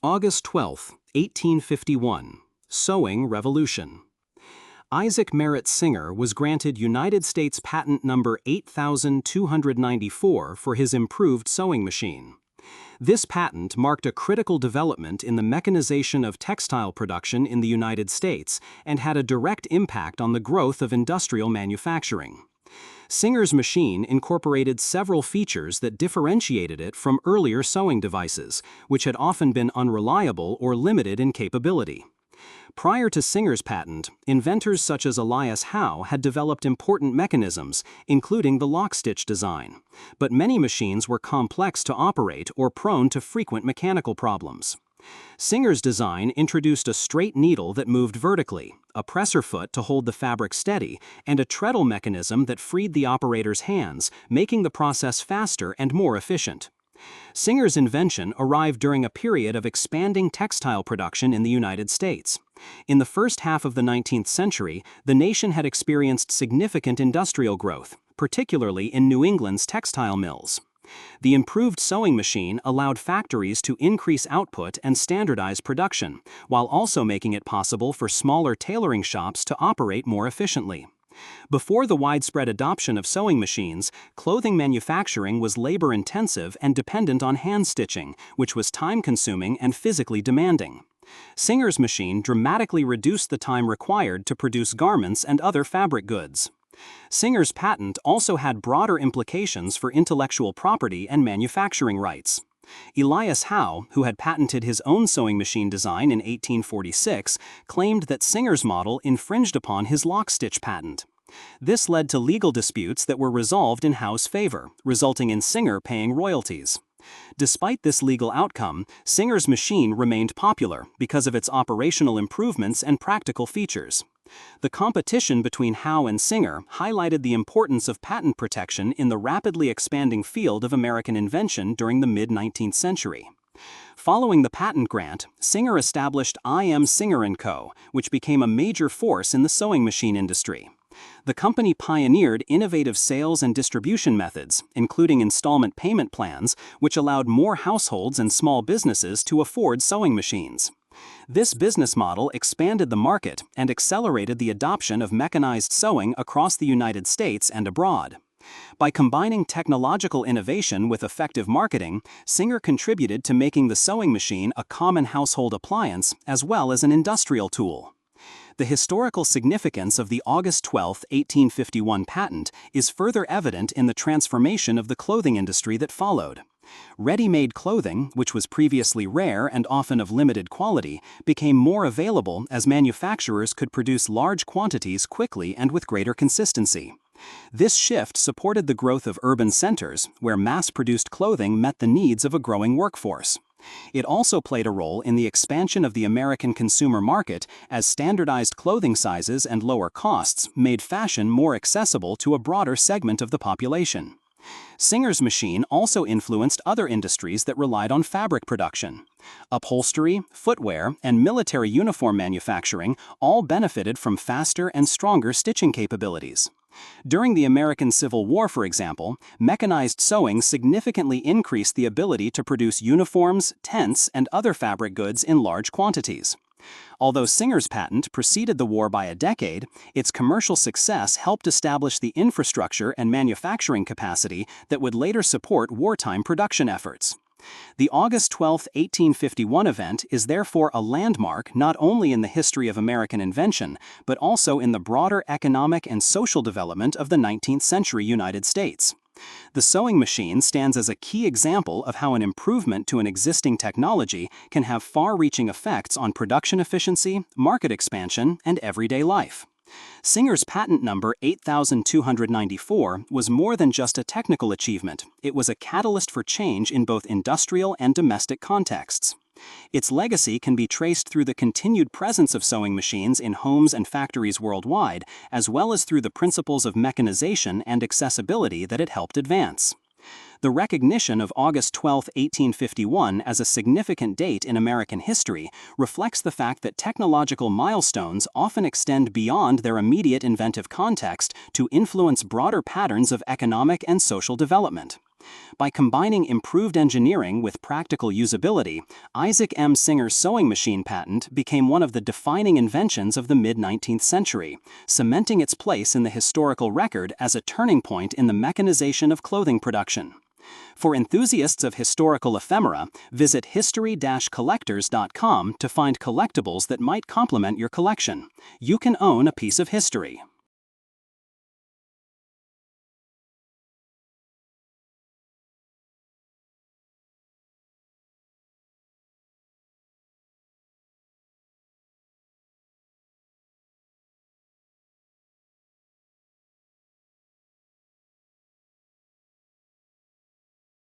August 12, 1851. Sewing Revolution. Isaac Merritt Singer was granted United States Patent Number 8294 for his improved sewing machine. This patent marked a critical development in the mechanization of textile production in the United States and had a direct impact on the growth of industrial manufacturing. Singer's machine incorporated several features that differentiated it from earlier sewing devices, which had often been unreliable or limited in capability. Prior to Singer's patent, inventors such as Elias Howe had developed important mechanisms, including the lock-stitch design. But many machines were complex to operate or prone to frequent mechanical problems. Singer's design introduced a straight needle that moved vertically, a presser foot to hold the fabric steady, and a treadle mechanism that freed the operator's hands, making the process faster and more efficient. Singer's invention arrived during a period of expanding textile production in the United States. In the first half of the 19th century, the nation had experienced significant industrial growth, particularly in New England's textile mills. The improved sewing machine allowed factories to increase output and standardize production, while also making it possible for smaller tailoring shops to operate more efficiently. Before the widespread adoption of sewing machines, clothing manufacturing was labor-intensive and dependent on hand stitching, which was time-consuming and physically demanding. Singer's machine dramatically reduced the time required to produce garments and other fabric goods. Singer's patent also had broader implications for intellectual property and manufacturing rights. Elias Howe, who had patented his own sewing machine design in 1846, claimed that Singer's model infringed upon his lock-stitch patent. This led to legal disputes that were resolved in Howe's favor, resulting in Singer paying royalties. Despite this legal outcome, Singer's machine remained popular because of its operational improvements and practical features. The competition between Howe and Singer highlighted the importance of patent protection in the rapidly expanding field of American invention during the mid-19th century. Following the patent grant, Singer established I.M. Singer & Co., which became a major force in the sewing machine industry. The company pioneered innovative sales and distribution methods, including installment payment plans, which allowed more households and small businesses to afford sewing machines. This business model expanded the market and accelerated the adoption of mechanized sewing across the United States and abroad. By combining technological innovation with effective marketing, Singer contributed to making the sewing machine a common household appliance as well as an industrial tool. The historical significance of the August 12, 1851 patent is further evident in the transformation of the clothing industry that followed. Ready-made clothing, which was previously rare and often of limited quality, became more available as manufacturers could produce large quantities quickly and with greater consistency. This shift supported the growth of urban centers, where mass-produced clothing met the needs of a growing workforce. It also played a role in the expansion of the American consumer market as standardized clothing sizes and lower costs made fashion more accessible to a broader segment of the population. Singer's machine also influenced other industries that relied on fabric production. Upholstery, footwear, and military uniform manufacturing all benefited from faster and stronger stitching capabilities. During the American Civil War, for example, mechanized sewing significantly increased the ability to produce uniforms, tents, and other fabric goods in large quantities. Although Singer's patent preceded the war by a decade, its commercial success helped establish the infrastructure and manufacturing capacity that would later support wartime production efforts. The August 12, 1851 event is therefore a landmark not only in the history of American invention, but also in the broader economic and social development of the 19th century United States. The sewing machine stands as a key example of how an improvement to an existing technology can have far-reaching effects on production efficiency, market expansion, and everyday life. Singer's patent number 8294 was more than just a technical achievement. It was a catalyst for change in both industrial and domestic contexts. Its legacy can be traced through the continued presence of sewing machines in homes and factories worldwide, as well as through the principles of mechanization and accessibility that it helped advance. The recognition of August 12, 1851 as a significant date in American history reflects the fact that technological milestones often extend beyond their immediate inventive context to influence broader patterns of economic and social development. By combining improved engineering with practical usability, Isaac M. Singer's sewing machine patent became one of the defining inventions of the mid-19th century, cementing its place in the historical record as a turning point in the mechanization of clothing production. For enthusiasts of historical ephemera, visit history-collectors.com to find collectibles that might complement your collection. You can own a piece of history.